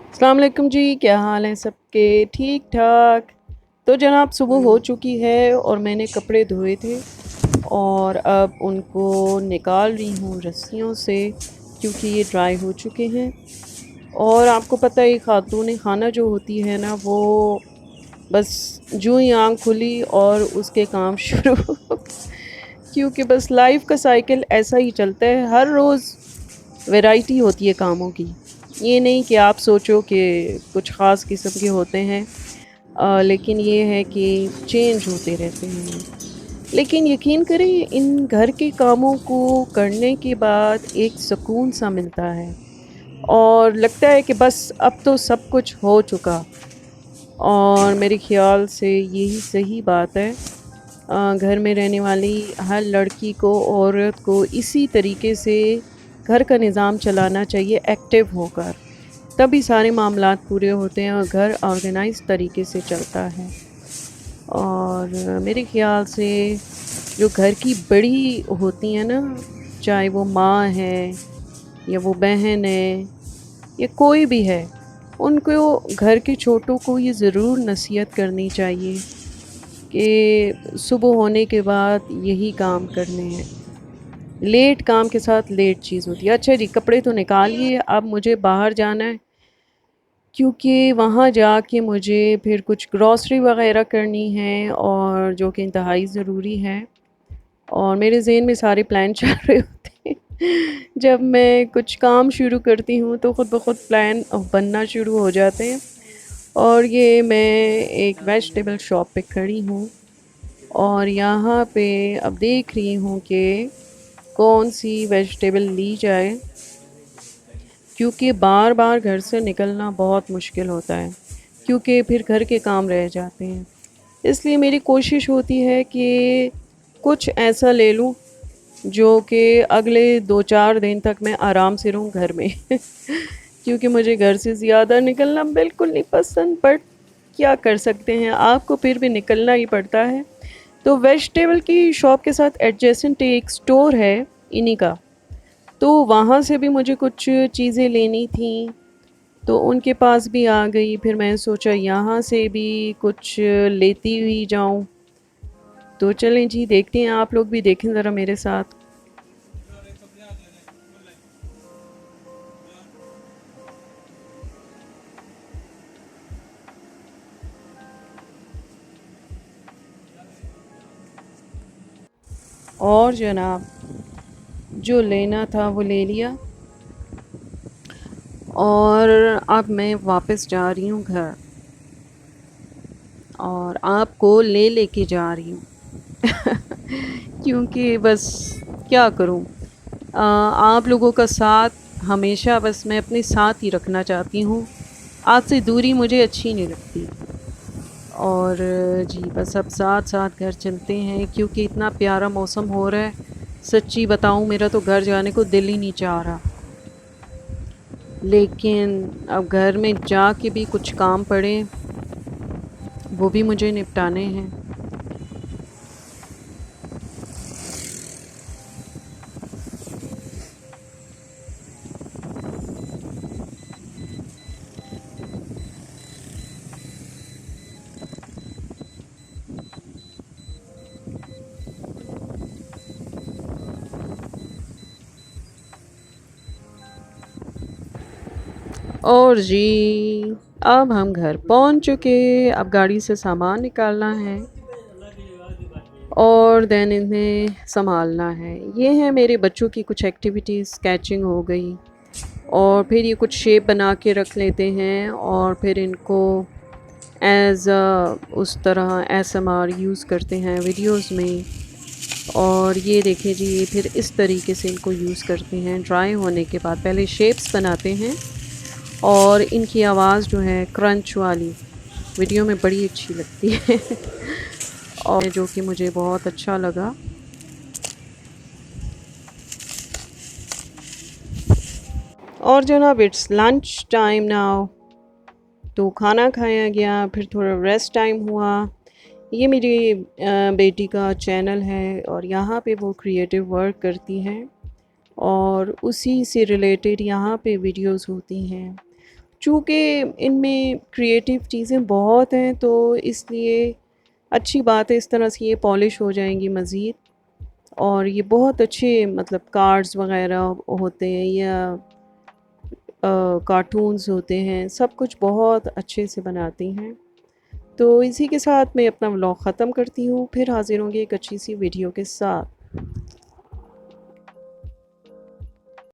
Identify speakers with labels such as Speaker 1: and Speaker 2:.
Speaker 1: अस्सलाम वालेकुम जी, क्या हाल है सबके? ठीक-ठाक। तो जनाब सुबह हो चुकी है और मैंने कपड़े धोए थे और अब उनको निकाल रही हूँ रस्सियों से क्योंकि ये ड्राई हो चुके हैं। और आपको पता है ख़ातून ख़ाना जो होती है ना वो बस ज्यों ही आँख खुली और उसके काम शुरू क्योंकि बस लाइफ़ का साइकिल ऐसा ही चलता है, हर रोज़ वैरायटी होती है कामों की। ये नहीं कि आप सोचो कि कुछ ख़ास किस्म के होते हैं लेकिन ये है कि चेंज होते रहते हैं। लेकिन यकीन करें इन घर के कामों को करने के बाद एक सुकून-सा मिलता है और लगता है कि बस अब तो सब कुछ हो चुका और मेरे ख़्याल से यही सही बात है। घर में रहने वाली हर लड़की को, औरत को इसी तरीके से घर का निज़ाम चलाना चाहिए एक्टिव होकर। तभी सारे मामलात पूरे होते हैं और घर ऑर्गेनाइज़ तरीके से चलता है। और मेरे ख़्याल से जो घर की बड़ी होती हैं ना, चाहे वो माँ है या वो बहन है या कोई भी है, उनको घर के छोटों को ये ज़रूर नसीहत करनी चाहिए कि सुबह होने के बाद यही काम करने हैं। लेट काम के साथ लेट चीज़ होती है। अच्छा जी, कपड़े तो निकालिए, अब मुझे बाहर जाना है क्योंकि वहाँ जाके मुझे फिर कुछ ग्रॉसरी वग़ैरह करनी है और जो कि इंतहाई ज़रूरी है। और मेरे ज़हन में सारे प्लान चल रहे होते हैं। जब मैं कुछ काम शुरू करती हूँ तो ख़ुद ब ख़ुद प्लान बनना शुरू हो जाते हैं। और ये मैं एक वेजिटेबल शॉप पे खड़ी हूँ और यहाँ पे अब देख रही हूँ कि कौन-सी वेजिटेबल ली जाए क्योंकि बार-बार घर से निकलना बहुत मुश्किल होता है, क्योंकि फिर घर के काम रह जाते हैं। इसलिए मेरी कोशिश होती है कि कुछ ऐसा ले लूँ जो कि अगले 2-4 दिन तक मैं आराम से रहूँ घर में। क्योंकि मुझे घर से ज़्यादा निकलना बिल्कुल नहीं पसंद, बट क्या कर सकते हैं, आपको फिर भी निकलना ही पड़ता है। तो वेजिटेबल की शॉप के साथ एडजेसेंट एक स्टोर है इन्हीं का, तो वहाँ से भी मुझे कुछ चीज़ें लेनी थीं, तो उनके पास भी आ गई। फिर मैंने सोचा यहाँ से भी कुछ लेती हुई जाऊँ। तो चलें जी, देखते हैं, आप लोग भी देखें ज़रा मेरे साथ। और जनाब, जो लेना था वो ले लिया और अब मैं वापस जा रही हूँ घर और आपको लेके जा रही हूँ। क्योंकि बस क्या करूँ, आप लोगों का साथ हमेशा बस मैं अपने साथ ही रखना चाहती हूँ। आपसे दूरी मुझे अच्छी नहीं लगती। और जी बस अब साथ-साथ घर चलते हैं क्योंकि इतना प्यारा मौसम हो रहा है। सच्ची बताऊँ, मेरा तो घर जाने को दिल ही नहीं चाह रहा। लेकिन अब घर में जाके भी कुछ काम पड़े, वो भी मुझे निपटाने हैं। और जी, अब हम घर पहुँच चुके, अब गाड़ी से सामान निकालना है और देन इन्हें सँभालना है। ये है मेरे बच्चों की कुछ एक्टिविटीज़, स्केचिंग हो गई और फिर ये कुछ शेप बना के रख लेते हैं और फिर इनको उस तरह एएसएमआर यूज़ करते हैं वीडियोज़ में। और ये देखें जी, ये फिर इस तरीके से इनको यूज़ करते हैं। ड्राई होने के बाद पहले शेप्स बनाते हैं और इनकी आवाज़ जो है क्रंच वाली वीडियो में बड़ी अच्छी लगती है। और जो कि मुझे बहुत अच्छा लगा। और जनाब इट्स लंच टाइम नाउ, तो खाना खाया गया, फिर थोड़ा रेस्ट टाइम हुआ। ये मेरी बेटी का चैनल है और यहाँ पे वो क्रिएटिव वर्क करती हैं और उसी से रिलेटेड यहाँ पे वीडियोस होती हैं। चूँकि इनमें क्रिएटिव चीज़ें बहुत हैं तो इसलिए अच्छी बात है, इस तरह से ये पॉलिश हो जाएंगी मज़ीद। और ये बहुत अच्छे मतलब कार्ड्स वग़ैरह होते हैं या कार्टून्स होते हैं, सब कुछ बहुत अच्छे से बनाती हैं। तो इसी के साथ मैं अपना व्लॉग ख़त्म करती हूँ, फिर हाज़िर होंगी एक अच्छी सी वीडियो के साथ।